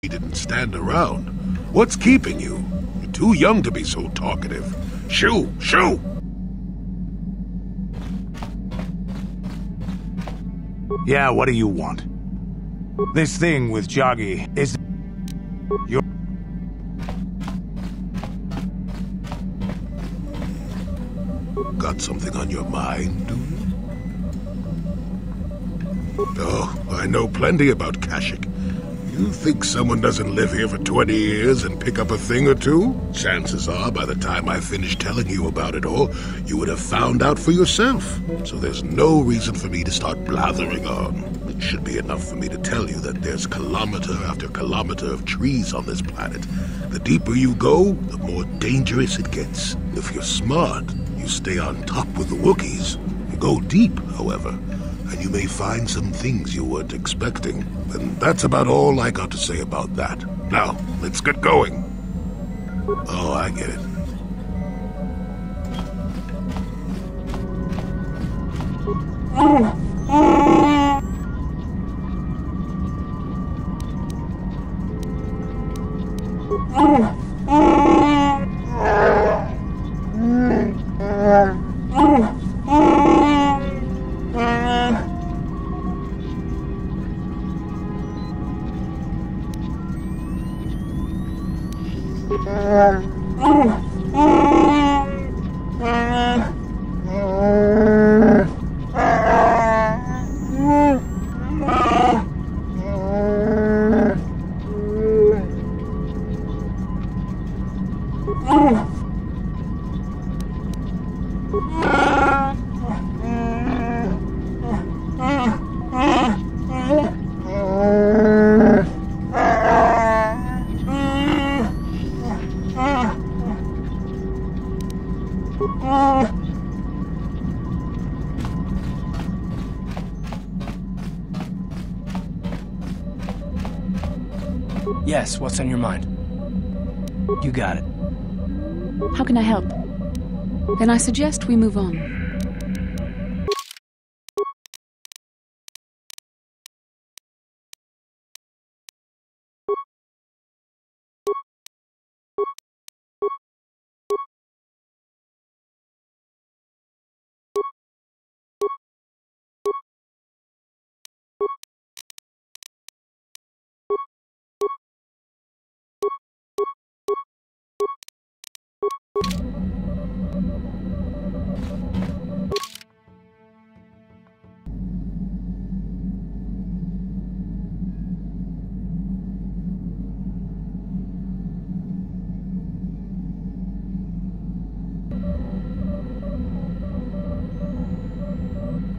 He didn't stand around. What's keeping you? You're too young to be so talkative. Shoo! Shoo! Yeah, what do you want? This thing with Joggy is... your... Got something on your mind, do you? Oh, I know plenty about Kashyyyk. You think someone doesn't live here for 20 years and pick up a thing or two? Chances are, by the time I finish telling you about it all, you would have found out for yourself. So there's no reason for me to start blathering on. It should be enough for me to tell you that there's kilometer after kilometer of trees on this planet. The deeper you go, the more dangerous it gets. If you're smart, you stay on top with the Wookiees. You go deep, however, and you may find some things you weren't expecting. And that's about all I got to say about that. Now, let's get going. Oh, I get it. Yes, what's on your mind? You got it. How can I help? Then I suggest we move on.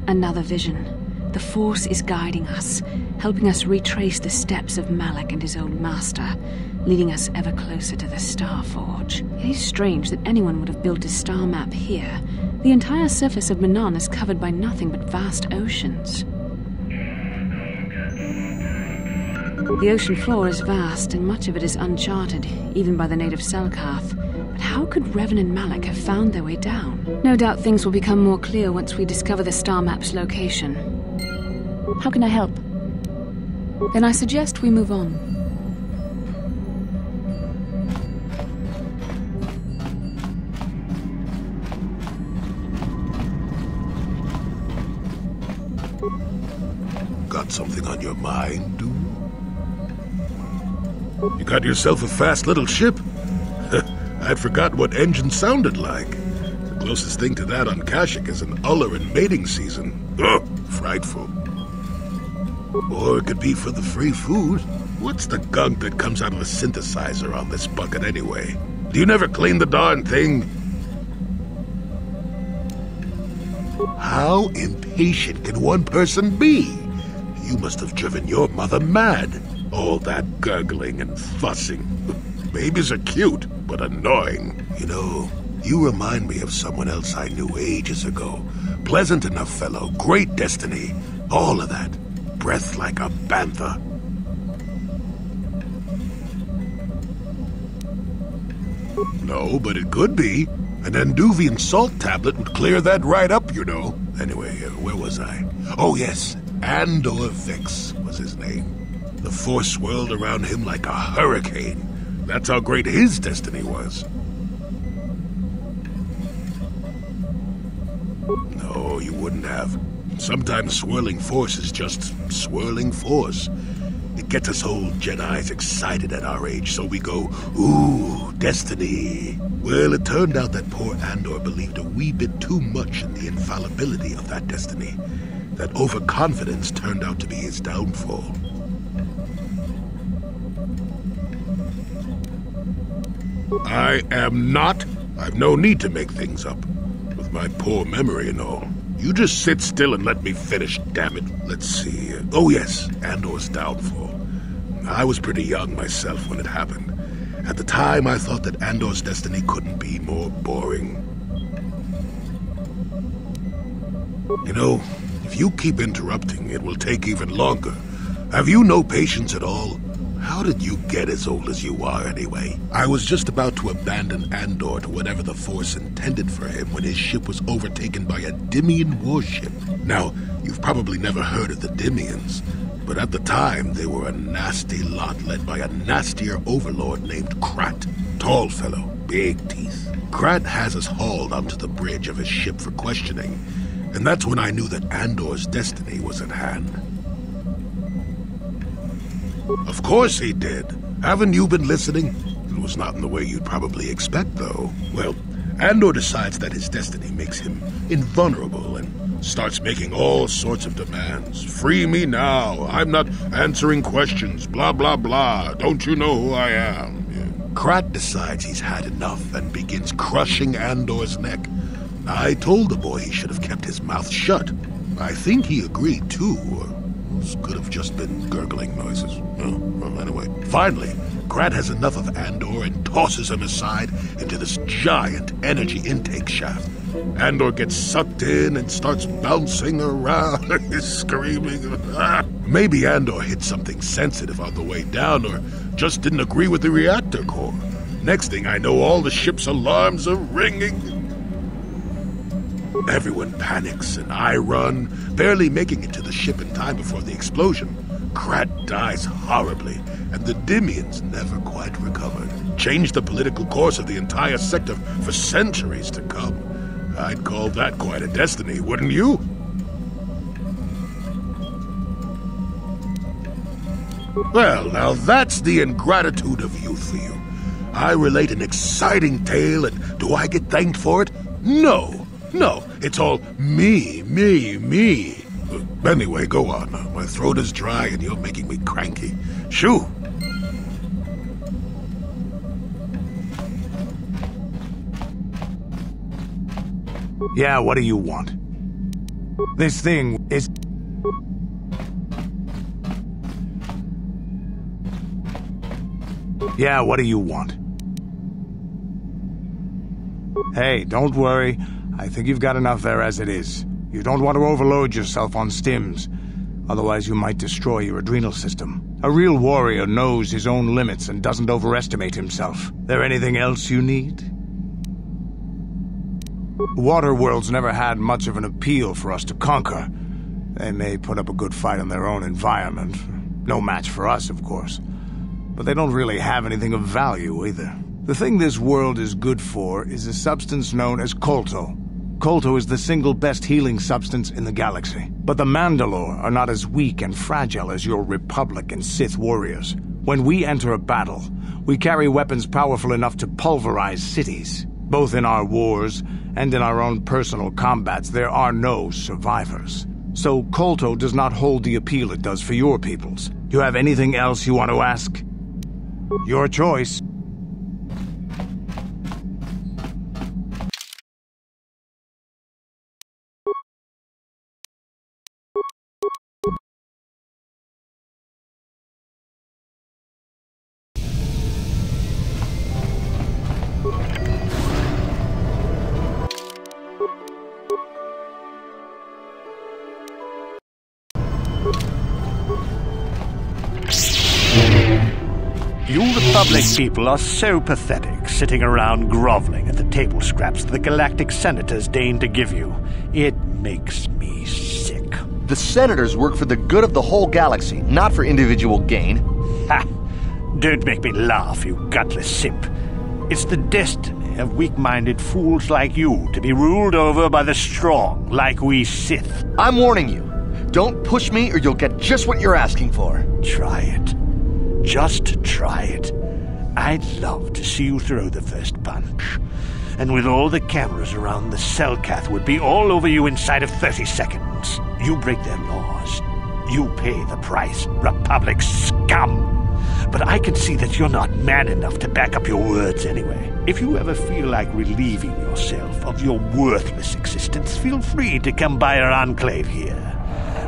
Another vision. The Force is guiding us, helping us retrace the steps of Malak and his old master, leading us ever closer to the Star Forge. It is strange that anyone would have built a star map here. The entire surface of Manon is covered by nothing but vast oceans. The ocean floor is vast, and much of it is uncharted, even by the native Selkath. But how could Revan and Malak have found their way down? No doubt things will become more clear once we discover the star map's location. How can I help? Then I suggest we move on. Got something on your mind, dude? You got yourself a fast little ship? I'd forgotten what engine sounded like. The closest thing to that on Kashyyyk is an uller in mating season. Ugh, frightful. Or it could be for the free food. What's the gunk that comes out of the synthesizer on this bucket anyway? Do you never clean the darn thing? How impatient can one person be? You must have driven your mother mad. All that gurgling and fussing. Babies are cute, but annoying. You know, you remind me of someone else I knew ages ago. Pleasant enough fellow, great destiny, all of that. Breath like a bantha. No, but it could be. An Anduvian salt tablet would clear that right up, you know. Anyway, where was I? Oh yes, Andor Vex was his name. The Force swirled around him like a hurricane. That's how great his destiny was. No, you wouldn't have. Sometimes swirling force is just swirling force. It gets us old Jedis excited at our age, so we go, ooh, destiny. Well, it turned out that poor Andor believed a wee bit too much in the infallibility of that destiny. That overconfidence turned out to be his downfall. I am not. I've no need to make things up. With my poor memory and all. You just sit still and let me finish, damn it. Let's see. Oh yes, Andor's downfall. I was pretty young myself when it happened. At the time, I thought that Andor's destiny couldn't be more boring. You know, if you keep interrupting, it will take even longer. Have you no patience at all? How did you get as old as you are, anyway? I was just about to abandon Andor to whatever the Force intended for him when his ship was overtaken by a Dimian warship. Now, you've probably never heard of the Dimians, but at the time, they were a nasty lot led by a nastier overlord named Krat. Tall fellow, big teeth. Krat has us hauled onto the bridge of his ship for questioning, and that's when I knew that Andor's destiny was at hand. Of course he did. Haven't you been listening? It was not in the way you'd probably expect, though. Well, Andor decides that his destiny makes him invulnerable and starts making all sorts of demands. Free me now. I'm not answering questions. Blah, blah, blah. Don't you know who I am? Yeah. Krat decides he's had enough and begins crushing Andor's neck. I told the boy he should have kept his mouth shut. I think he agreed, too. Could have just been gurgling noises. Well, anyway. Finally, Krat has enough of Andor and tosses him aside into this giant energy intake shaft. Andor gets sucked in and starts bouncing around, screaming. Maybe Andor hit something sensitive on the way down, or just didn't agree with the reactor core. Next thing I know, all the ship's alarms are ringing. Everyone panics, and I run, barely making it to the ship in time before the explosion. Krat dies horribly, and the Dimians never quite recovered. Changed the political course of the entire sector for centuries to come. I'd call that quite a destiny, wouldn't you? Well, now that's the ingratitude of youth for you. I relate an exciting tale, and do I get thanked for it? No. No, it's all me, me, me. Anyway, go on. My throat is dry and you're making me cranky. Shoo! Yeah, what do you want? This thing is... Yeah, what do you want? Hey, don't worry. I think you've got enough there as it is. You don't want to overload yourself on stims. Otherwise you might destroy your adrenal system. A real warrior knows his own limits and doesn't overestimate himself. There anything else you need? Waterworld's never had much of an appeal for us to conquer. They may put up a good fight in their own environment. No match for us, of course. But they don't really have anything of value either. The thing this world is good for is a substance known as Kotor. Kotor is the single best healing substance in the galaxy. But the Mandalore are not as weak and fragile as your Republic and Sith warriors. When we enter a battle, we carry weapons powerful enough to pulverize cities. Both in our wars and in our own personal combats, there are no survivors. So Kotor does not hold the appeal it does for your peoples. You have anything else you want to ask? Your choice. You Republic people are so pathetic, sitting around groveling at the table scraps the galactic senators deign to give you. It makes me sick. The senators work for the good of the whole galaxy, not for individual gain. Ha! Don't make me laugh, you gutless simp. It's the destiny of weak-minded fools like you to be ruled over by the strong, like we Sith. I'm warning you. Don't push me or you'll get just what you're asking for. Try it. Just try it. I'd love to see you throw the first punch. And with all the cameras around, the Selkath would be all over you inside of 30 seconds. You break their laws. You pay the price, Republic scum. But I can see that you're not man enough to back up your words anyway. If you ever feel like relieving yourself of your worthless existence, feel free to come by our enclave here.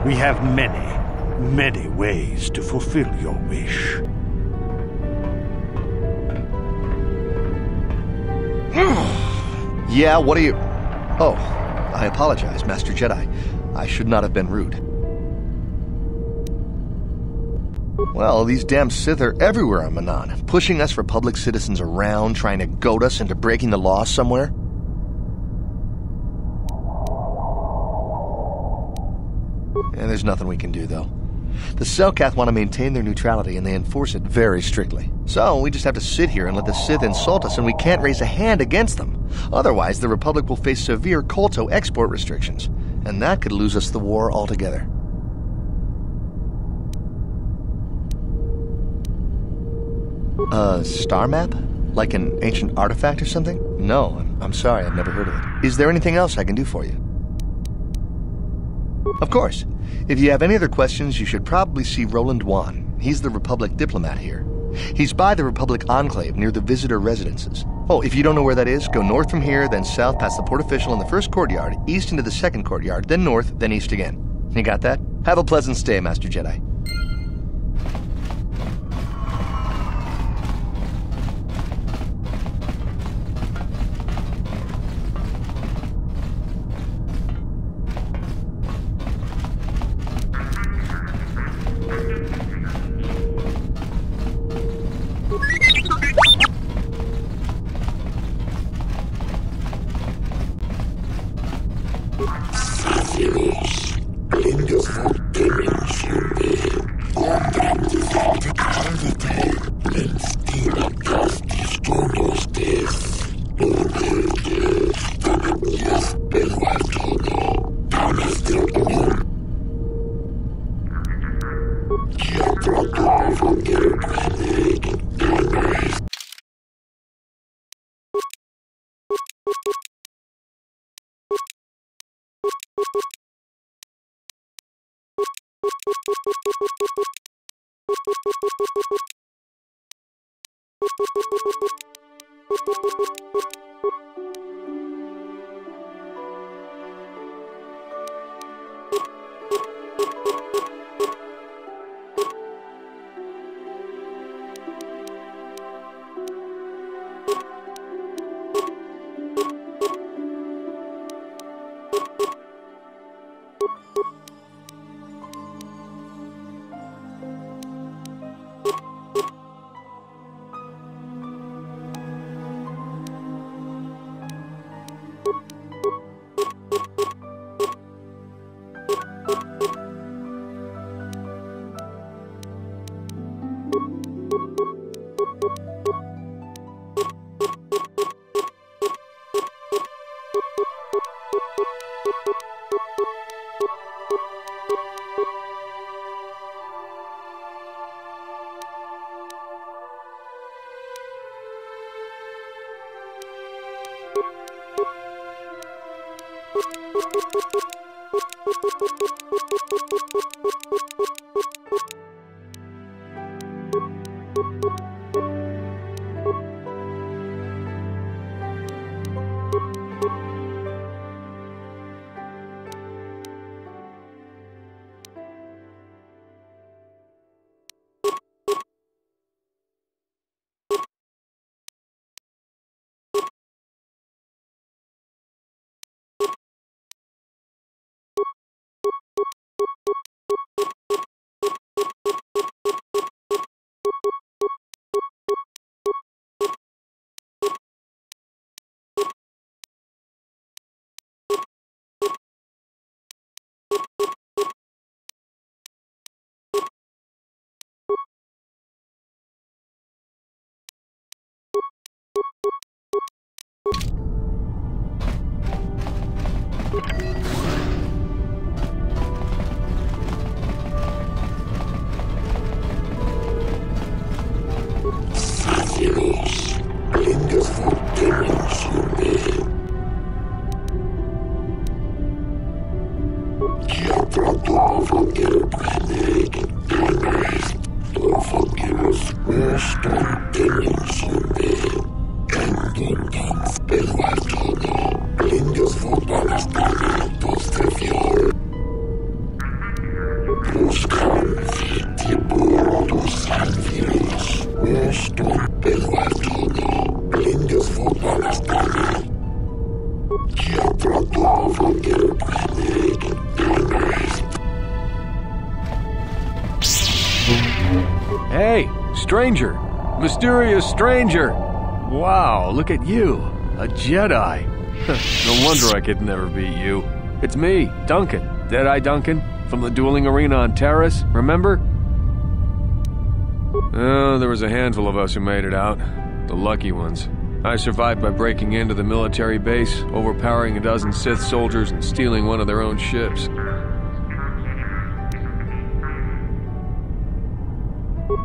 We have many ways to fulfill your wish. Yeah, what are you... Oh, I apologize, Master Jedi. I should not have been rude. Well, these damn Sith are everywhere on Manan, pushing us Republic citizens around, trying to goad us into breaking the law somewhere. And there's nothing we can do, though. The Selkath want to maintain their neutrality, and they enforce it very strictly. So we just have to sit here and let the Sith insult us, and we can't raise a hand against them. Otherwise, the Republic will face severe Kolto export restrictions, and that could lose us the war altogether. A star map? Like an ancient artifact or something? No, I'm sorry, I've never heard of it. Is there anything else I can do for you? Of course. If you have any other questions, you should probably see Roland Wan. He's the Republic diplomat here. He's by the Republic Enclave near the visitor residences. Oh, if you don't know where that is, go north from here, then south past the port official in the first courtyard, east into the second courtyard, then north, then east again. You got that? Have a pleasant stay, Master Jedi. Hey, stranger! Mysterious stranger! Wow, look at you, a Jedi. No wonder I could never beat you. It's me, Duncan, Deadeye Duncan, from the dueling arena on Terrace, remember? Oh, there was a handful of us who made it out. The lucky ones. I survived by breaking into the military base, overpowering a dozen Sith soldiers, and stealing one of their own ships.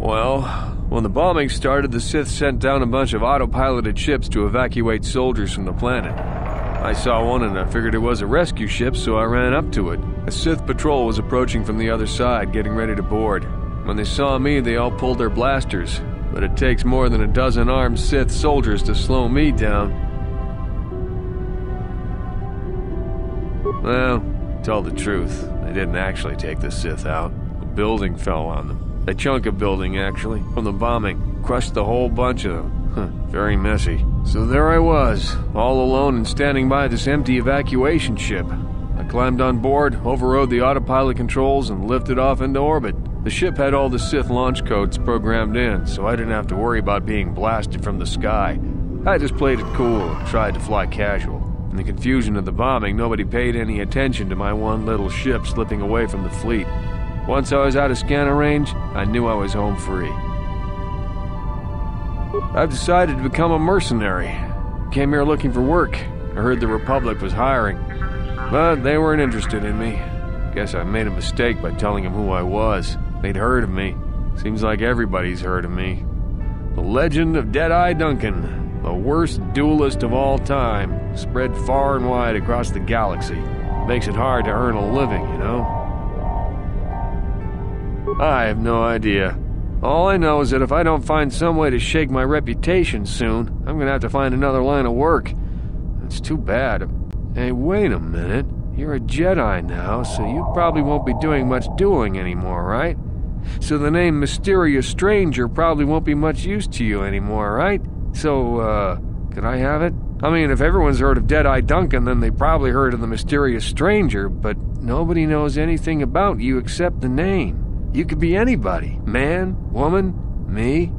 Well, when the bombing started, the Sith sent down a bunch of autopiloted ships to evacuate soldiers from the planet. I saw one and I figured it was a rescue ship, so I ran up to it. A Sith patrol was approaching from the other side, getting ready to board. When they saw me, they all pulled their blasters, but it takes more than a dozen armed Sith soldiers to slow me down. Well, to tell the truth, they didn't actually take the Sith out. A building fell on them. A chunk of building, actually, from the bombing. Crushed the whole bunch of them. Very messy. So there I was, all alone and standing by this empty evacuation ship. I climbed on board, overrode the autopilot controls, and lifted off into orbit. The ship had all the Sith launch codes programmed in, so I didn't have to worry about being blasted from the sky. I just played it cool and tried to fly casual. In the confusion of the bombing, nobody paid any attention to my one little ship slipping away from the fleet. Once I was out of scanner range, I knew I was home free. I've decided to become a mercenary. Came here looking for work. I heard the Republic was hiring. But they weren't interested in me. Guess I made a mistake by telling them who I was. They'd heard of me. Seems like everybody's heard of me. The legend of Deadeye Duncan, the worst duelist of all time, spread far and wide across the galaxy. Makes it hard to earn a living, you know? I have no idea. All I know is that if I don't find some way to shake my reputation soon, I'm gonna have to find another line of work. It's too bad. Hey, wait a minute. You're a Jedi now, so you probably won't be doing much dueling anymore, right? So the name Mysterious Stranger probably won't be much use to you anymore, right? So, could I have it? I mean, if everyone's heard of Deadeye Duncan, then they probably heard of the Mysterious Stranger, but nobody knows anything about you except the name. You could be anybody. Man, woman, me.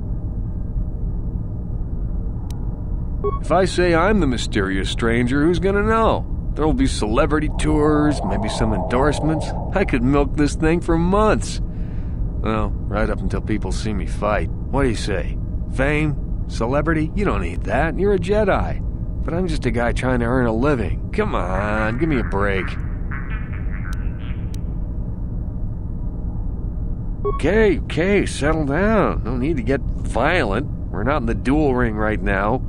If I say I'm the Mysterious Stranger, who's gonna know? There'll be celebrity tours, maybe some endorsements. I could milk this thing for months. Well, right up until people see me fight. What do you say? Fame? Celebrity? You don't need that. You're a Jedi. But I'm just a guy trying to earn a living. Come on, give me a break. Okay, settle down. No need to get violent. We're not in the duel ring right now.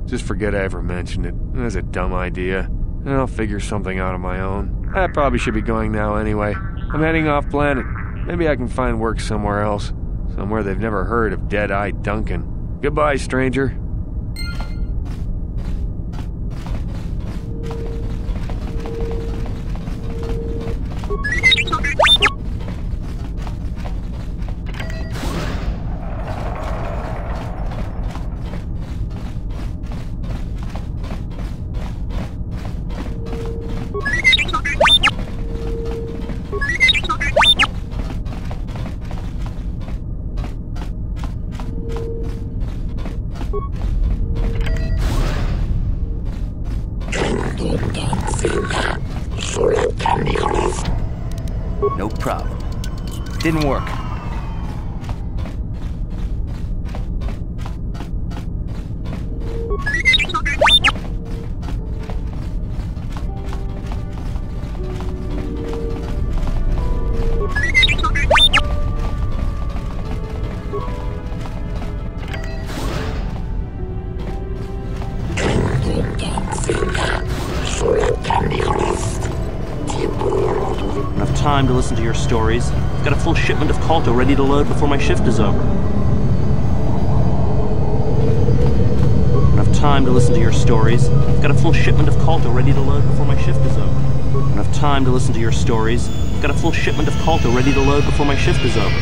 Just forget I ever mentioned it. That's a dumb idea. I'll figure something out on my own. I probably should be going now anyway. I'm heading off planet. Maybe I can find work somewhere else. Somewhere they've never heard of Deadeye Duncan. Goodbye, stranger. No problem. Didn't work. Enough time to listen to your stories. I've got a full shipment of Kotor ready to load before my shift is over. time to listen to your stories. I've got a full shipment of Kotor ready to load before my shift is over. I don't have time to listen to your stories. I've got a full shipment of Kotor ready to load before my shift is over.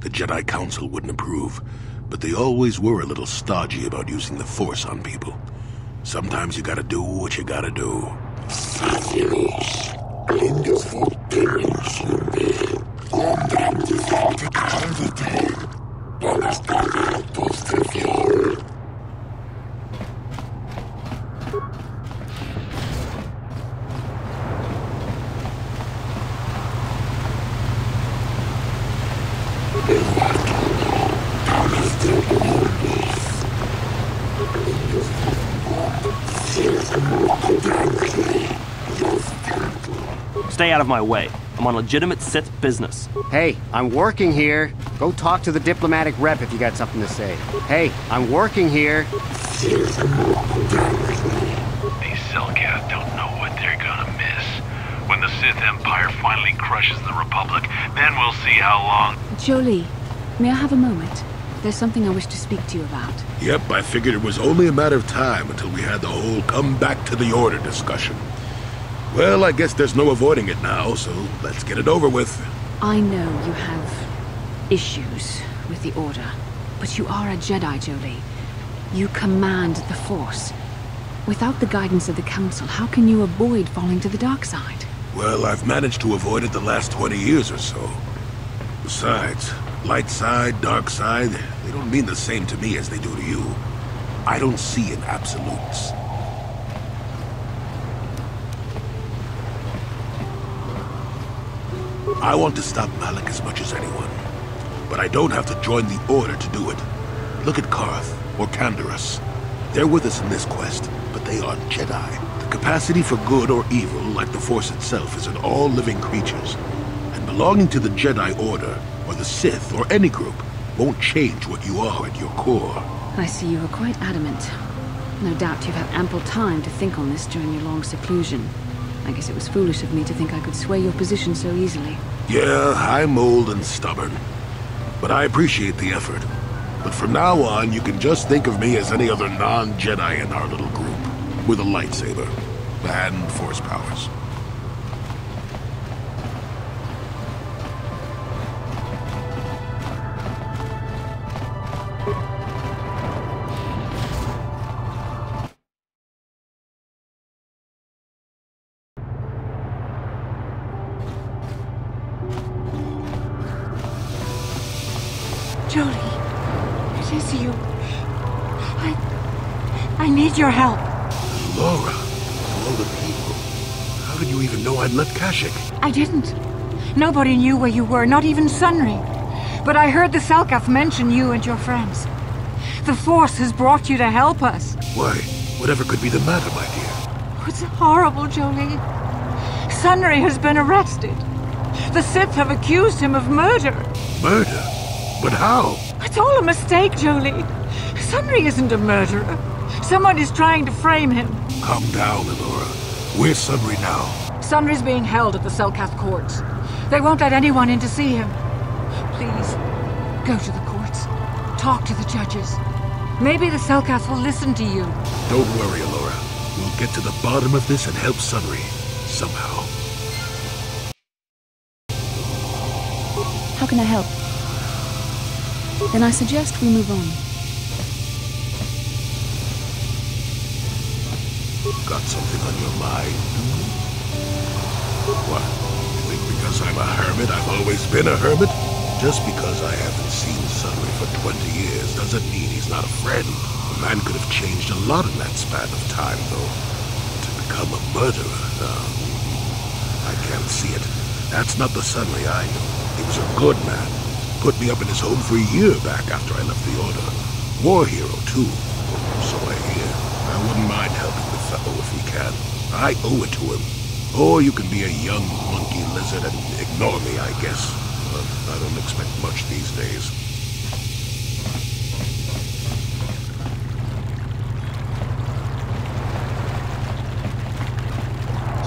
The Jedi Council wouldn't approve, but they always were a little stodgy about using the Force on people. Sometimes you gotta do what you gotta do. Stay out of my way. I'm on legitimate Sith business. Hey, I'm working here. Go talk to the diplomatic rep if you got something to say. Hey, I'm working here. These Selkath don't know what they're gonna miss. When the Sith Empire finally crushes the Republic, then we'll see how long... Jolie, may I have a moment? There's something I wish to speak to you about. Yep, I figured it was only a matter of time until we had the whole come back to the order discussion. Well, I guess there's no avoiding it now, so let's get it over with. I know you have issues with the Order, but you are a Jedi, Jolie. You command the Force. Without the guidance of the Council, how can you avoid falling to the dark side? Well, I've managed to avoid it the last 20 years or so. Besides, light side, dark side, they don't mean the same to me as they do to you. I don't see in absolutes. I want to stop Malak as much as anyone, but I don't have to join the Order to do it. Look at Karth or Canderous. They're with us in this quest, but they aren't Jedi. The capacity for good or evil, like the Force itself, is in all living creatures. And belonging to the Jedi Order, or the Sith, or any group, won't change what you are at your core. I see you are quite adamant. No doubt you've had ample time to think on this during your long seclusion. I guess it was foolish of me to think I could sway your position so easily. Yeah, I'm old and stubborn. But I appreciate the effort. But from now on, you can just think of me as any other non-Jedi in our little group, with a lightsaber and Force powers. Jolie, it is you. I need your help. Laura, of all the people, how did you even know I'd left Kashyyyk? I didn't. Nobody knew where you were, not even Sunry. But I heard the Selkath mention you and your friends. The Force has brought you to help us. Why? Whatever could be the matter, my dear? It's horrible, Jolie. Sunry has been arrested. The Sith have accused him of murder. Murder? But how? It's all a mistake, Jolie. Sunry isn't a murderer. Someone is trying to frame him. Calm down, Elora. Where's Sunry now? Sunry's being held at the Selkath courts. They won't let anyone in to see him. Please, go to the courts. Talk to the judges. Maybe the Selkath will listen to you. Don't worry, Elora. We'll get to the bottom of this and help Sunry. Somehow. How can I help? Then I suggest we move on. Got something on your mind? What? You think because I'm a hermit, I've always been a hermit? Just because I haven't seen Sunry for 20 years doesn't mean he's not a friend. A man could have changed a lot in that span of time, though. To become a murderer, I can't see it. That's not the Sunry I knew. He was a good man. Put me up in his home for a year back after I left the Order. War hero, too. So I hear. I wouldn't mind helping the fellow if he can. I owe it to him. Or you can be a young monkey lizard and ignore me, I guess. But I don't expect much these days.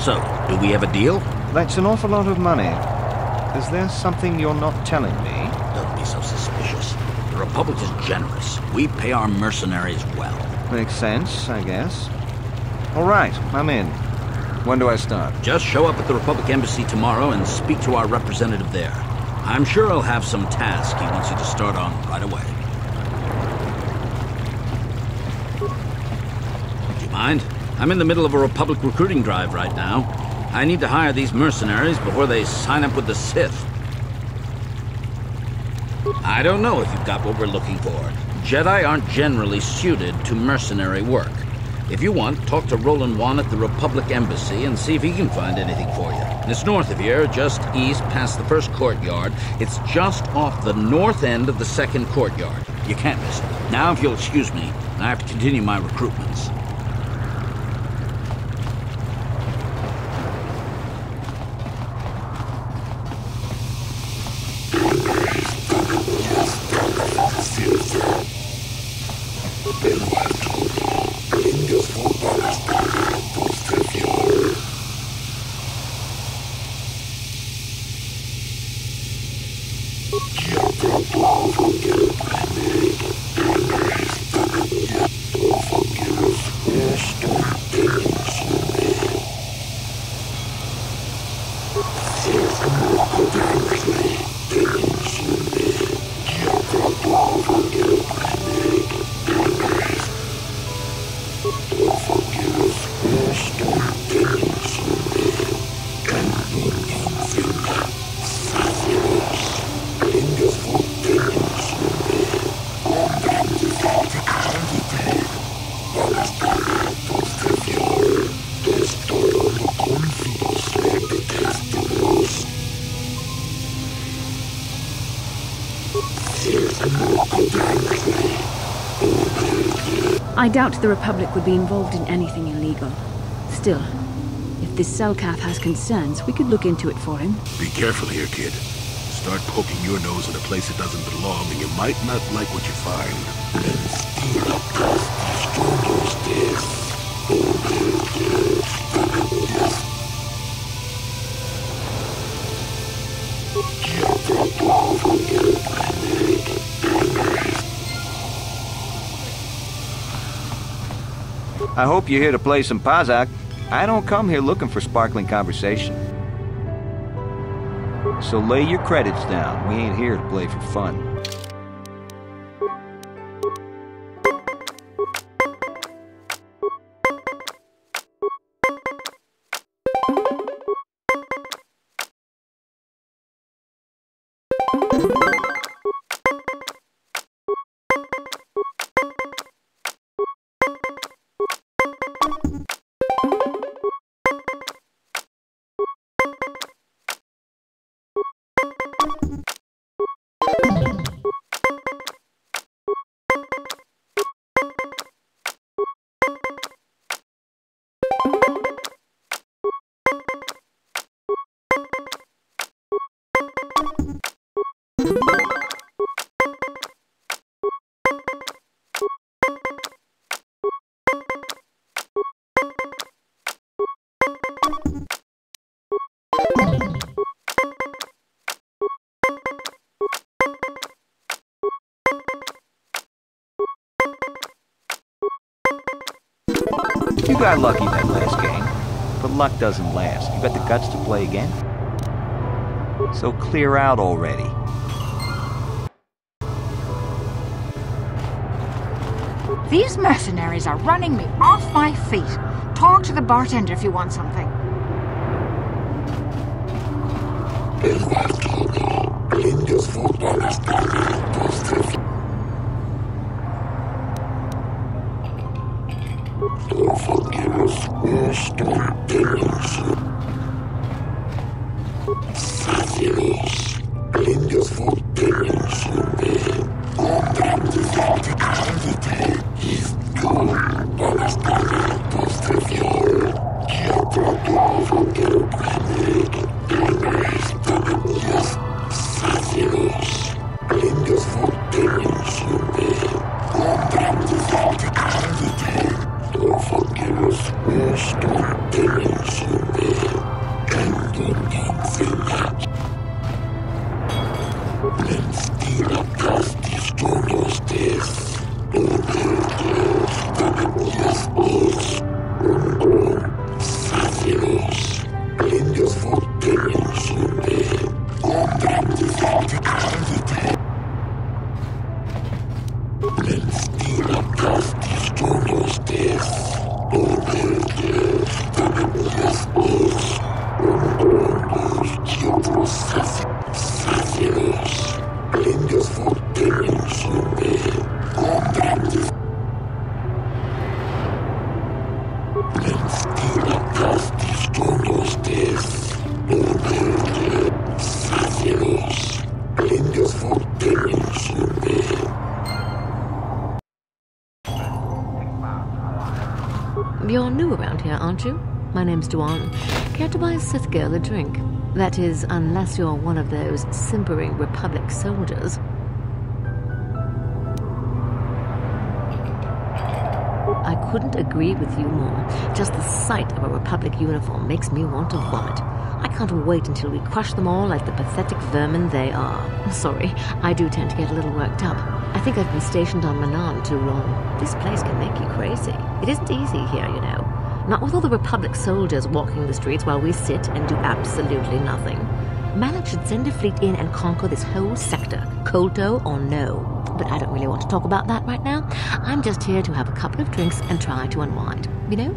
So, do we have a deal? That's an awful lot of money. Is there something you're not telling me? Don't be so suspicious. The Republic is generous. We pay our mercenaries well. Makes sense, I guess. All right, I'm in. When do I start? Just show up at the Republic Embassy tomorrow and speak to our representative there. I'm sure he'll have some task he wants you to start on right away. Do you mind? I'm in the middle of a Republic recruiting drive right now. I need to hire these mercenaries before they sign up with the Sith. I don't know if you've got what we're looking for. Jedi aren't generally suited to mercenary work. If you want, talk to Roland Wan at the Republic Embassy and see if he can find anything for you. It's north of here, just east past the first courtyard. It's just off the north end of the second courtyard. You can't miss it. Now, if you'll excuse me, I have to continue my recruitments. I doubt the Republic would be involved in anything illegal. Still, if this Selkath has concerns, we could look into it for him. Be careful here, kid. Start poking your nose in a place it doesn't belong, and you might not like what you find. I hope you're here to play some Pazak. I don't come here looking for sparkling conversation. So lay your credits down. We ain't here to play for fun. You got lucky that last game, but luck doesn't last. You got the guts to play again? So clear out already. These mercenaries are running me off my feet. Talk to the bartender if you want something. You're new around here, aren't you? My name's Duan. Care to buy a Sith girl a drink? That is, unless you're one of those simpering Republic soldiers. I couldn't agree with you more. Just the sight of a Republic uniform makes me want to vomit. I can't wait until we crush them all like the pathetic vermin they are. Sorry, I do tend to get a little worked up. I think I've been stationed on Manan too long. This place can make you crazy. It isn't easy here, you know. Not with all the Republic soldiers walking the streets while we sit and do absolutely nothing. Malak should send a fleet in and conquer this whole sector, Kotor or no. But I don't really want to talk about that right now. I'm just here to have a couple of drinks and try to unwind, you know?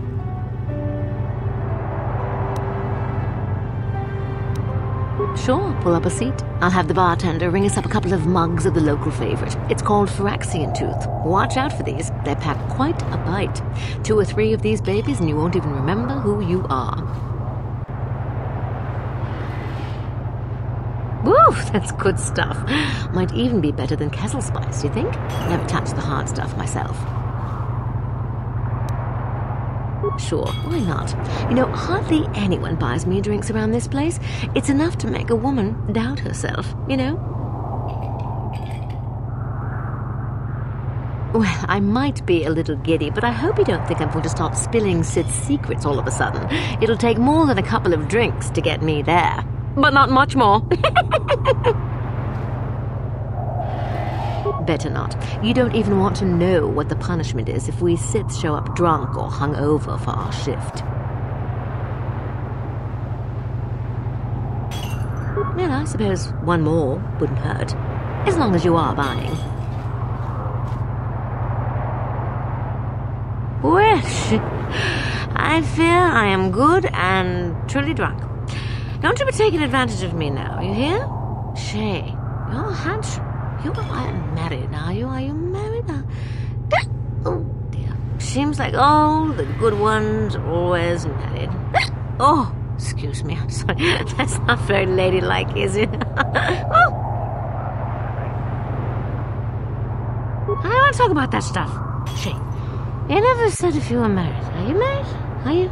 Sure, pull up a seat. I'll have the bartender ring us up a couple of mugs of the local favorite. It's called Phyrexian Tooth. Watch out for these. They pack quite a bite. 2 or 3 of these babies and you won't even remember who you are. Woo, that's good stuff. Might even be better than Kessel Spice, you think? Never touched the hard stuff myself. Sure, why not? You know, hardly anyone buys me drinks around this place. It's enough to make a woman doubt herself, you know? Well, I might be a little giddy, but I hope you don't think I'm going to start spilling Sith's secrets all of a sudden. It'll take more than a couple of drinks to get me there. But not much more. Better not. You don't even want to know what the punishment is if we Siths show up drunk or hungover for our shift. Well, I suppose one more wouldn't hurt. As long as you are buying. Well, I fear I am good and truly drunk. Don't you be taking advantage of me now, you hear? Shay, you're handsome. You aren't married now, are you married now? Oh dear. Seems like all the good ones are always married. Oh, excuse me, I'm sorry. That's not very ladylike, is it? Oh. I don't want to talk about that stuff. Shay, you never said if you were married. Are you married? Are you?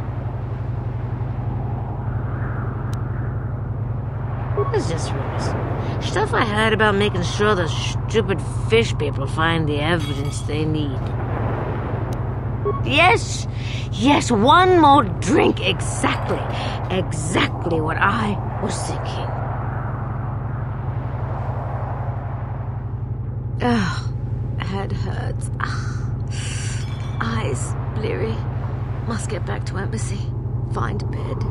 It's just rumors. Stuff I heard about making sure the stupid fish people find the evidence they need. Yes, one more drink, exactly what I was thinking. Ugh, head hurts. Eyes bleary. Must get back to Embassy. Find a bed.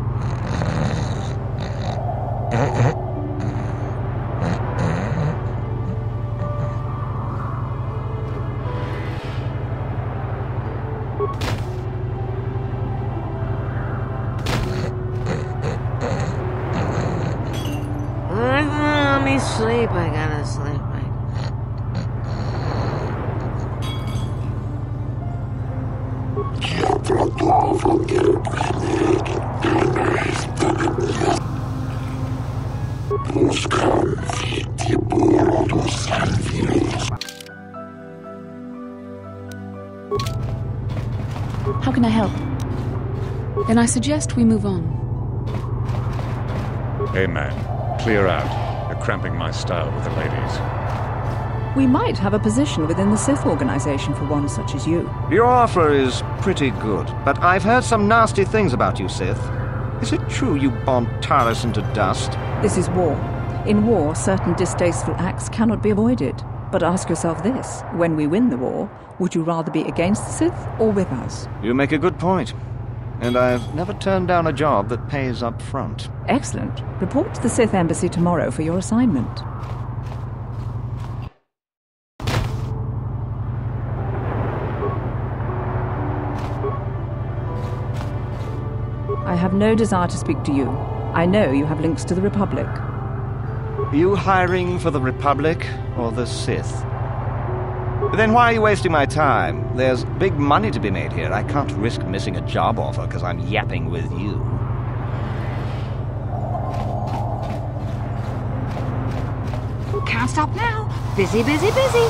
Let me sleep. I gotta sleep. How can I help? Then I suggest we move on. Hey man, clear out. You're cramping my style with the ladies. We might have a position within the Sith organization for one such as you. Your offer is pretty good, but I've heard some nasty things about you, Sith. Is it true you bombed Taris into dust? This is war. In war, certain distasteful acts cannot be avoided. But ask yourself this, when we win the war, would you rather be against the Sith or with us? You make a good point. And I've never turned down a job that pays up front. Excellent. Report to the Sith Embassy tomorrow for your assignment. I have no desire to speak to you. I know you have links to the Republic. Are you hiring for the Republic or the Sith? Then why are you wasting my time? There's big money to be made here. I can't risk missing a job offer because I'm yapping with you. Can't stop now. Busy, busy, busy.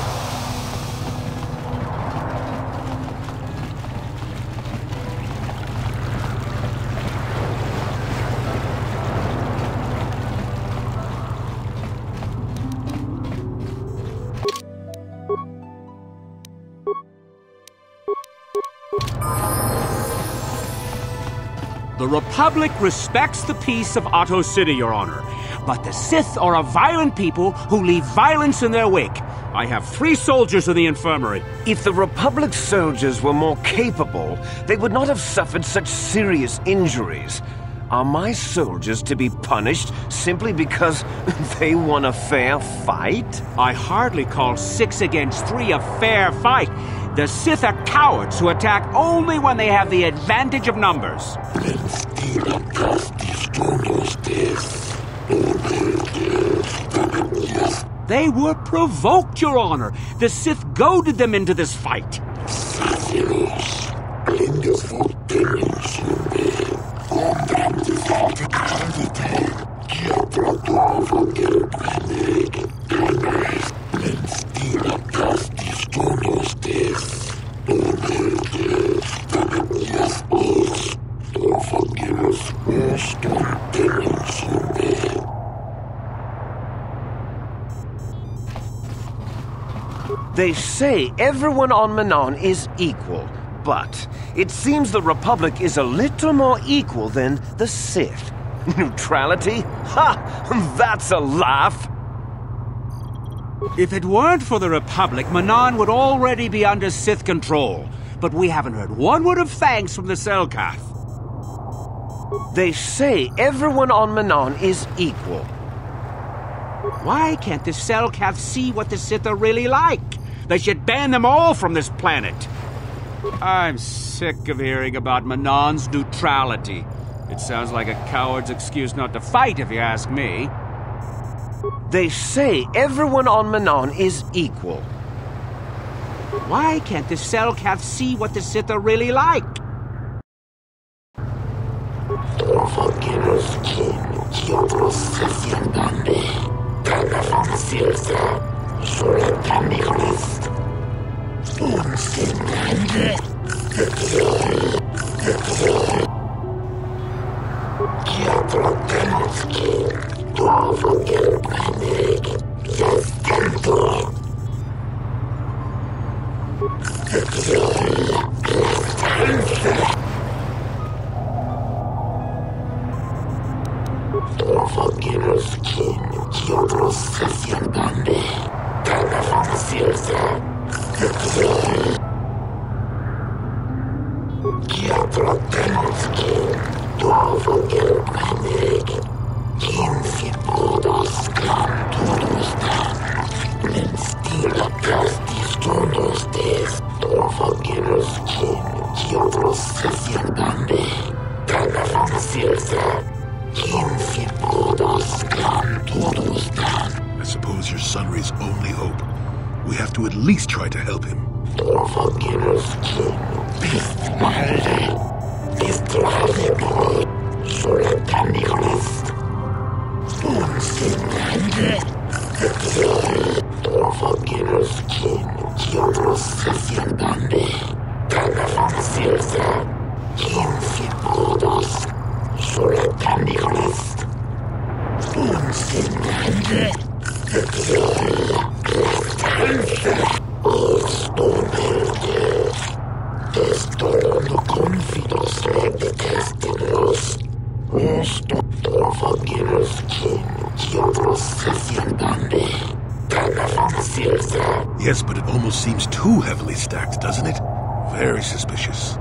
The Republic respects the peace of Otto City, Your Honor. But the Sith are a violent people who leave violence in their wake. I have 3 soldiers in the infirmary. If the Republic soldiers were more capable, they would not have suffered such serious injuries. Are my soldiers to be punished simply because they won a fair fight? I hardly call 6 against 3 a fair fight. The Sith are cowards who attack only when they have the advantage of numbers. They were provoked, Your Honor. The Sith goaded them into this fight. They say everyone on Manon is equal, but it seems the Republic is a little more equal than the Sith. Neutrality? Ha! That's a laugh! If it weren't for the Republic, Manon would already be under Sith control. But we haven't heard one word of thanks from the Selkath. They say everyone on Manon is equal. Why can't the Selkath see what the Sith are really like? They should ban them all from this planet. I'm sick of hearing about Manon's neutrality. It sounds like a coward's excuse not to fight, if you ask me. They say everyone on Manon is equal. Why can't the Selkath see what the Sith are really like? I suppose you're Sunry's only hope. We have to at least try to help him. Yes, but it almost seems too heavily stacked, doesn't it? Very suspicious.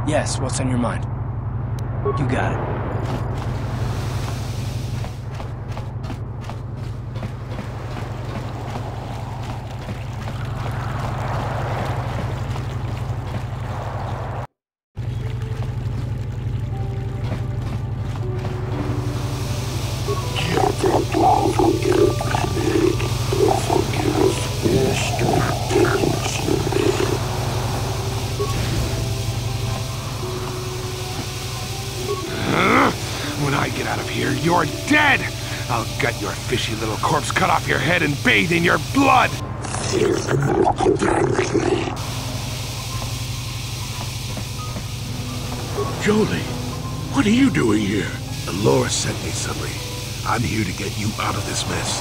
Yes, what's on your mind? You got it. When I get out of here, you're dead! I'll gut your fishy little corpse, cut off your head, and bathe in your blood! Jolie, what are you doing here? Laura sent me, Sunry. I'm here to get you out of this mess.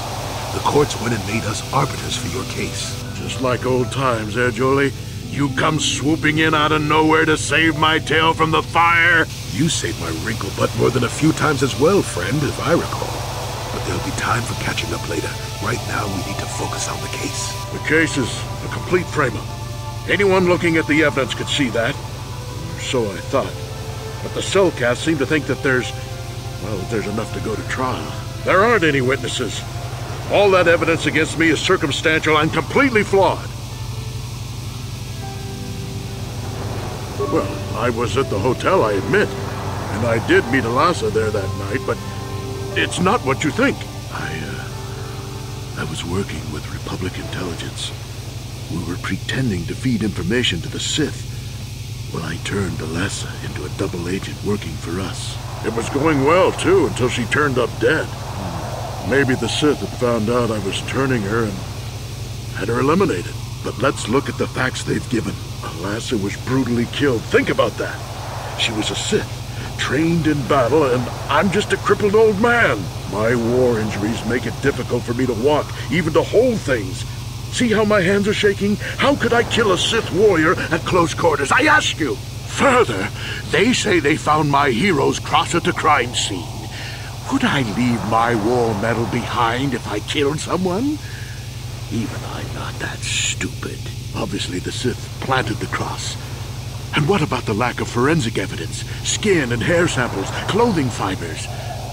The courts went and made us arbiters for your case. Just like old times, eh, Jolie? You come swooping in out of nowhere to save my tail from the fire? You saved my wrinkle butt more than a few times as well, friend, if I recall. But there'll be time for catching up later. Right now, we need to focus on the case. The case is a complete frame-up. Anyone looking at the evidence could see that. So I thought. But the Cellcats seem to think that there's enough to go to trial. There aren't any witnesses. All that evidence against me is circumstantial and completely flawed. Well, I was at the hotel, I admit. And I did meet Alasa there that night, but it's not what you think. I was working with Republic Intelligence. We were pretending to feed information to the Sith. Well, I turned Alasa into a double agent working for us. It was going well, too, until she turned up dead. Maybe the Sith had found out I was turning her and had her eliminated. But let's look at the facts they've given. Alasa was brutally killed. Think about that. She was a Sith, trained in battle, and I'm just a crippled old man. My war injuries make it difficult for me to walk, even to hold things. See how my hands are shaking? How could I kill a Sith warrior at close quarters? I ask you. Further, they say they found my heroes cross at the crime scene. Would I leave my war medal behind if I killed someone? Even I'm not that stupid. Obviously, the Sith planted the cross. And what about the lack of forensic evidence? Skin and hair samples, clothing fibers.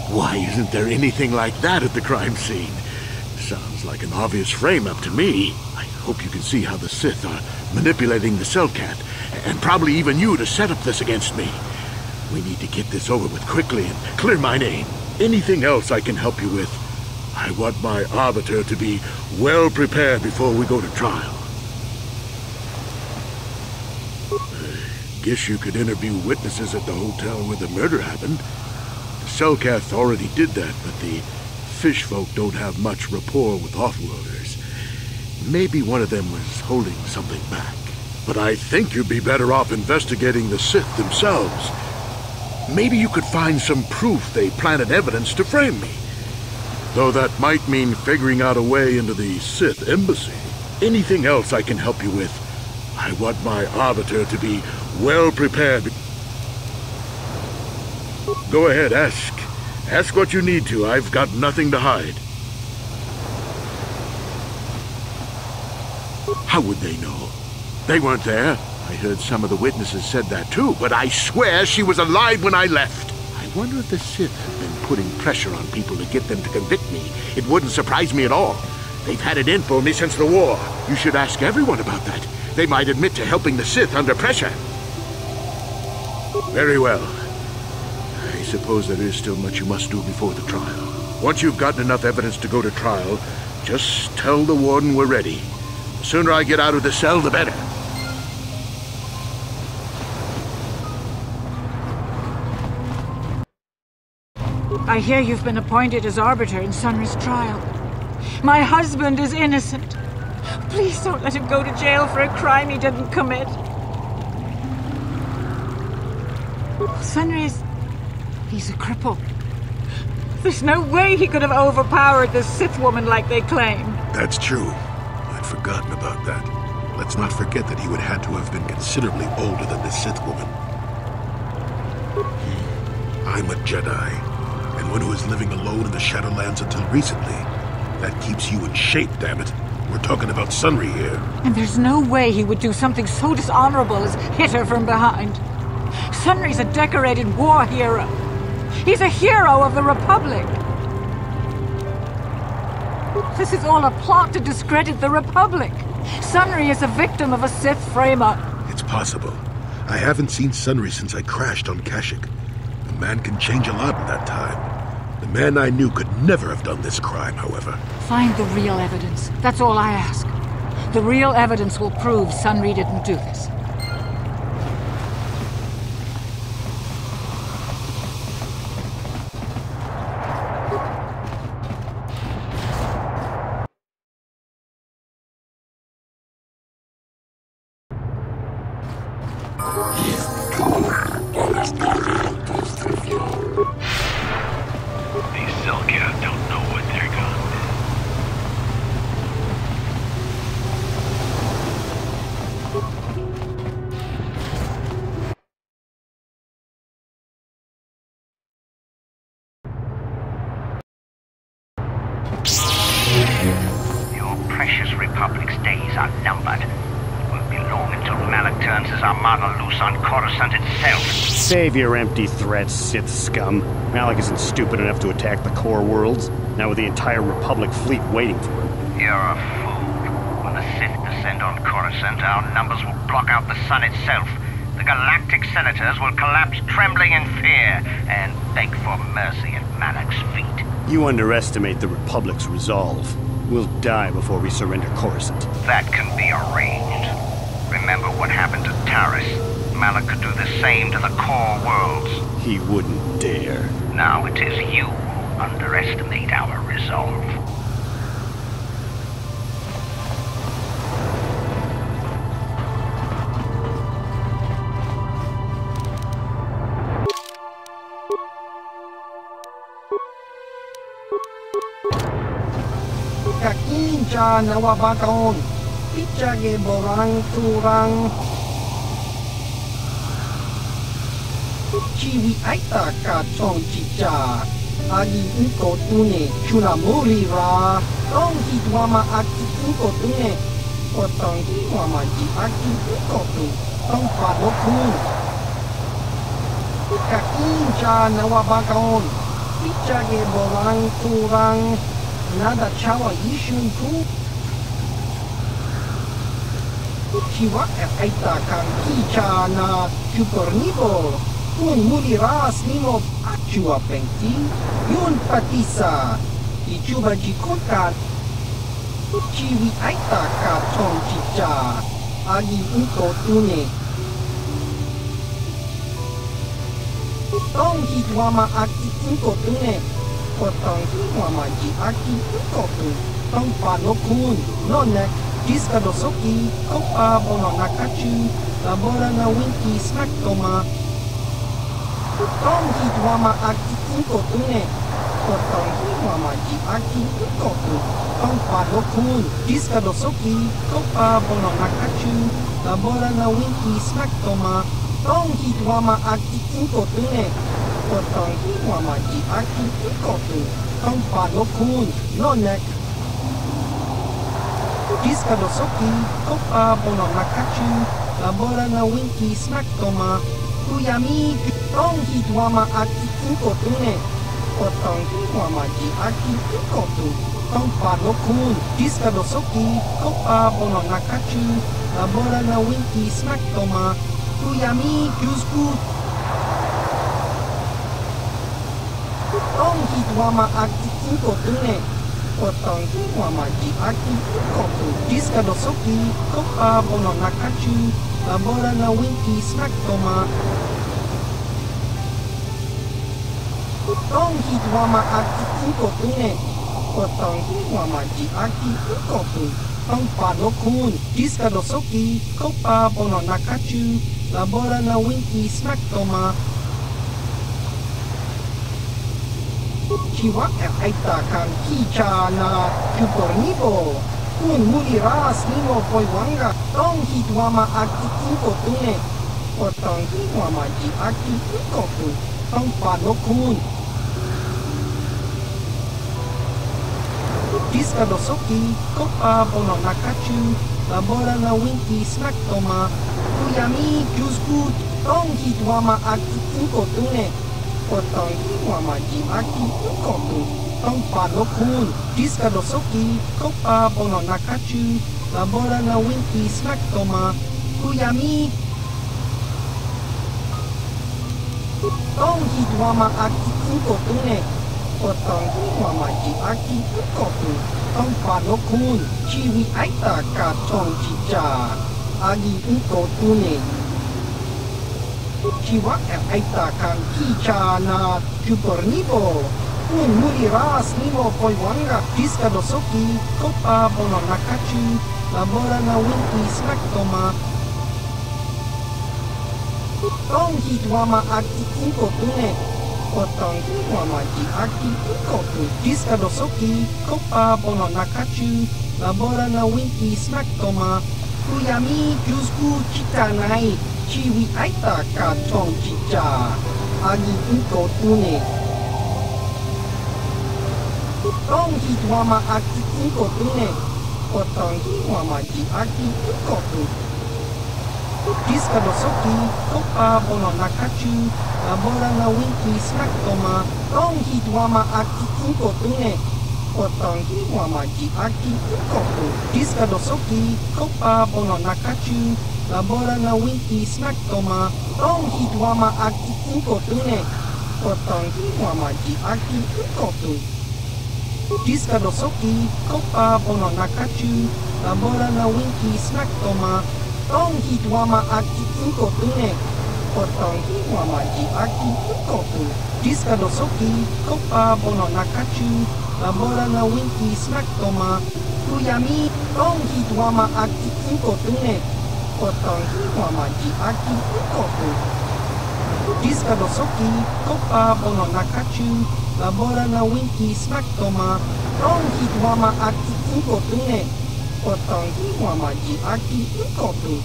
Why isn't there anything like that at the crime scene? Sounds like an obvious frame-up to me. I hope you can see how the Sith are manipulating the Cellcat, and probably even you to set up this against me. We need to get this over with quickly and clear my name. Anything else I can help you with? I want my arbiter to be well prepared before we go to trial. Guess you could interview witnesses at the hotel where the murder happened. The Cellcath already did that, but the fish folk don't have much rapport with Offworlders. Maybe one of them was holding something back. But I think you'd be better off investigating the Sith themselves. Maybe you could find some proof they planted evidence to frame me. Though that might mean figuring out a way into the Sith embassy. Anything else I can help you with? I want my arbiter to be well prepared. Go ahead, ask. Ask what you need to. I've got nothing to hide. How would they know? They weren't there. I heard some of the witnesses said that too, but I swear she was alive when I left. I wonder if the Sith have been putting pressure on people to get them to convict me. It wouldn't surprise me at all. They've had it in for me since the war. You should ask everyone about that. They might admit to helping the Sith under pressure. Very well. I suppose there is still much you must do before the trial. Once you've gotten enough evidence to go to trial, just tell the warden we're ready. The sooner I get out of the cell, the better. I hear you've been appointed as arbiter in Sunry's trial. My husband is innocent. Please don't let him go to jail for a crime he didn't commit. He's a cripple. There's no way he could have overpowered this Sith woman like they claim. That's true. I'd forgotten about that. Let's not forget that he would have to have been considerably older than this Sith woman. I'm a Jedi, and one who was living alone in the Shadowlands until recently. That keeps you in shape, damn it. We're talking about Sunry here. And there's no way he would do something so dishonorable as hit her from behind. Sunry's a decorated war hero. He's a hero of the Republic. This is all a plot to discredit the Republic. Sunry is a victim of a Sith frame-up. It's possible. I haven't seen Sunry since I crashed on Kashyyyk. A man can change a lot in that time. The man I knew could never have done this crime, however. Find the real evidence. That's all I ask. The real evidence will prove Sunry didn't do this. Your precious Republic's days are numbered. It won't be long until Malak turns his armada loose on Coruscant itself. Save your empty threats, Sith scum. Malak isn't stupid enough to attack the core worlds, now with the entire Republic fleet waiting for him. You're a fool. When the Sith descend on Coruscant, our numbers will block out the sun itself. The galactic senators will collapse trembling in fear and beg for mercy at Malak's feet. You underestimate the Republic's resolve. We'll die before we surrender Coruscant. That can be arranged. Remember what happened to Taris. Malak could do the same to the core worlds. He wouldn't dare. Now it is you who underestimate our resolve. Kakinja nawabakon, pichage borang turang. Chiwi aita ka chong chicha, agi unko tune chunamuri ra. Tong hidwama aki unko tune, potong hidwama ji aki unko tu, tong padokun. Kakinja nawabakon, pichage borang turang. Nada chawa yishun ku Kiwa aita kang kicha na chukornibo Kun muli ras nimo achua pengti Yun patisa Ichuba jikokan Chiwi aita ka chong chicha Agi unko tune Tong hitwama aki unko tune Potong himama ji aki ukotu Tong panokun Nonek Jiska dosoki Kopa bono nakachu Labora na winki smaktoma Tong hidwama aki ukotune Potong himama ji aki ukotu Tong panokun Jiska dosoki Kopa bono nakachu Labora na winki smaktoma Tong hidwama aki ukotune Potong himama ji aki ukotu Tong panokun Nonek Diskadosoki, Kopa Bono Nakachu, Labora na Winki Smack Toma, Kuyami, Tong Hitwama Aki Inkotune, Otong Hitwama Ji Aki Inkotu, Tong Panokun, Diskadosoki, Kopa Bono Nakachu, Labora na Winki Smack Toma, Kuyami, Kyusku, Tong Hitwama Aki Inkotune, Otong Hitwama Ji Aki Inkotu, Diskadosoki, Kopa Bono Nakachu, Labora na Winki Smack Toma, Tong Hitwama Aki Inkotune, Otong Hitwama Ji Aki Inkotu, Tong Panokun, Diskadosoki, Kopa Bono Nakachu, Labora na Winki Smack Toma, Chiwa Aita Kan Kicha na Kupornibo, Kun Muliras Nimo Poiwanga, Tong Hitwama Aki Inkotune, Otong Hitwama Ji Aki Inkotu, Tong Panokun, Diskadosoki, Kopa Bono Nakachu, Labora na Winki Smack Toma, Kuyami Kyusku, Tong Hitwama Aki Inkotune, Otong Hitwama Ji Aki Inkotu, Tong Panokun, Diskadosoki, Kopa Bono Nakachu, Labora na Winki Smack Toma, Kuyami Tong Hitwama Aki Inkotune, Otong Hitwama Ji Aki Inkotu, Tong Panokun, Chiwi Aita Ka Tong Chicha, Agi Inkotune, Chiwa Aita Kan Kicha na Kupornibo, Kun Muliras Nimo Poiwanga, Diskadosoki, Kopa Bono Nakachu, Labora na Winki Smack Toma, Tong Hitwama Aki Inkotune, Otong Hitwama Ji Aki Inkotu, Diskadosoki, Kopa Bono Nakachu, Labora na Winki Smack Toma, Kuyami Kyusku Chitanai, Chiwi Aita Ka Tong Chicha, Agi Inkotune, Tong Hitwama Aki Inkotune, Otong Hitwama Ji Aki Inkotu, Diskadosoki, Kopa Bono Nakachu, Labora na Winki Smack Toma, Tong Hitwama Aki Inkotune, Otong Hitwama Ji Aki Inkotu, Diskadosoki, Kopa Bono Nakachu, Labora na Winki Smack Toma, Tong Hitwama Aki Inkotune, Otong Hitwama Ji Aki Inkotu, Diskadosoki, Kopa Bono Nakachu, Labora na Winki Smack Toma, Tong Hitwama Aki Inkotune, Otong Hitwama Ji Aki Inkotu, Diskadosoki, Kopa Bono Nakachu, Labora na Winki Smack Toma, Kuyami, Tong Hitwama Aki Inkotune, Otong Hitwama Ji Aki Inkotu, Diskadosoki, Kopa Bono Nakachu, Labora na Winki Smack Toma, Tong Hitwama Aki Inkotune, Otong Hitwama Ji Aki Inkotu.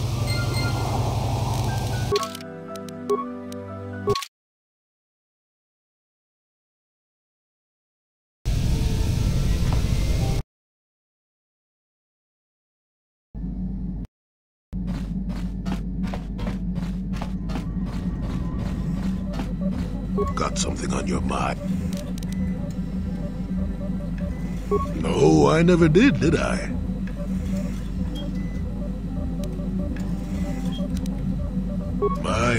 Got something on your mind? No, I never did I?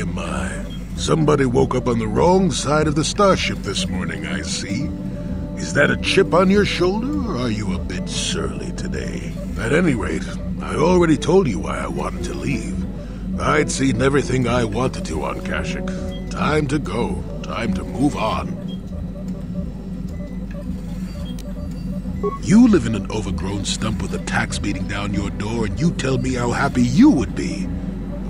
My. Somebody woke up on the wrong side of the starship this morning, I see. Is that a chip on your shoulder, or are you a bit surly today? At any rate, I already told you why I wanted to leave. I'd seen everything I wanted to on Kashyyyk. Time to go. Time to move on. You live in an overgrown stump with a tax beating down your door, and you tell me how happy you would be.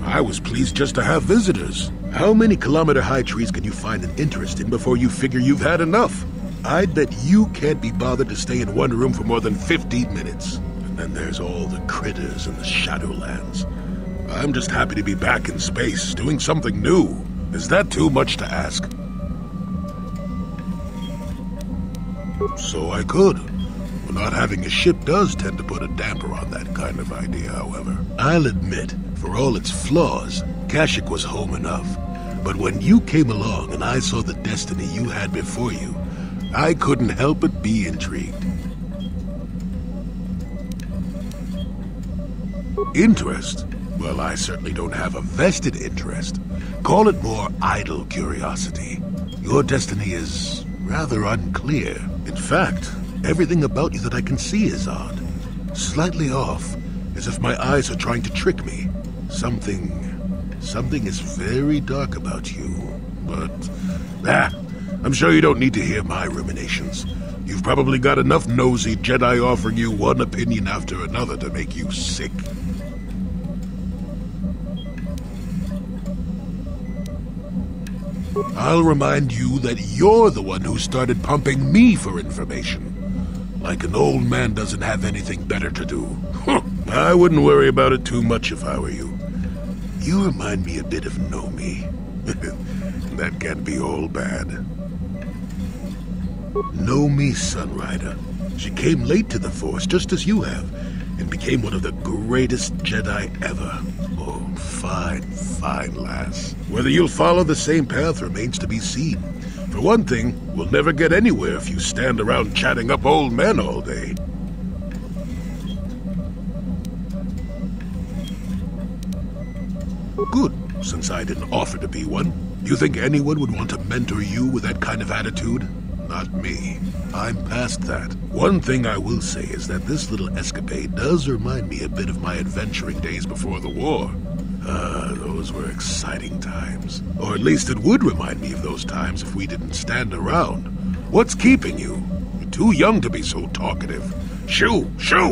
I was pleased just to have visitors. How many kilometer-high trees can you find an interest in before you figure you've had enough? I'd bet you can't be bothered to stay in one room for more than 15 minutes. And then there's all the critters and the Shadowlands. I'm just happy to be back in space, doing something new. Is that too much to ask? So I could. Not having a ship does tend to put a damper on that kind of idea, however. I'll admit, for all its flaws, Kashyyyk was home enough. But when you came along and I saw the destiny you had before you, I couldn't help but be intrigued. Interest? Well, I certainly don't have a vested interest. Call it more idle curiosity. Your destiny is rather unclear. In fact, everything about you that I can see is odd. Slightly off, as if my eyes are trying to trick me. Something is very dark about you. But, I'm sure you don't need to hear my ruminations. You've probably got enough nosy Jedi offering you one opinion after another to make you sick. I'll remind you that you're the one who started pumping me for information. Like an old man doesn't have anything better to do. I wouldn't worry about it too much if I were you. You remind me a bit of Nomi. That can't be all bad. Nomi Sunrider. She came late to the Force, just as you have, and became one of the greatest Jedi ever. Oh, fine lass. Whether you'll follow the same path remains to be seen. For one thing, we'll never get anywhere if you stand around chatting up old men all day. Good, since I didn't offer to be one. Do you think anyone would want to mentor you with that kind of attitude? Not me. I'm past that. One thing I will say is that this little escapade does remind me a bit of my adventuring days before the war. Those were exciting times. Or at least it would remind me of those times if we didn't stand around. What's keeping you? You're too young to be so talkative. Shoo!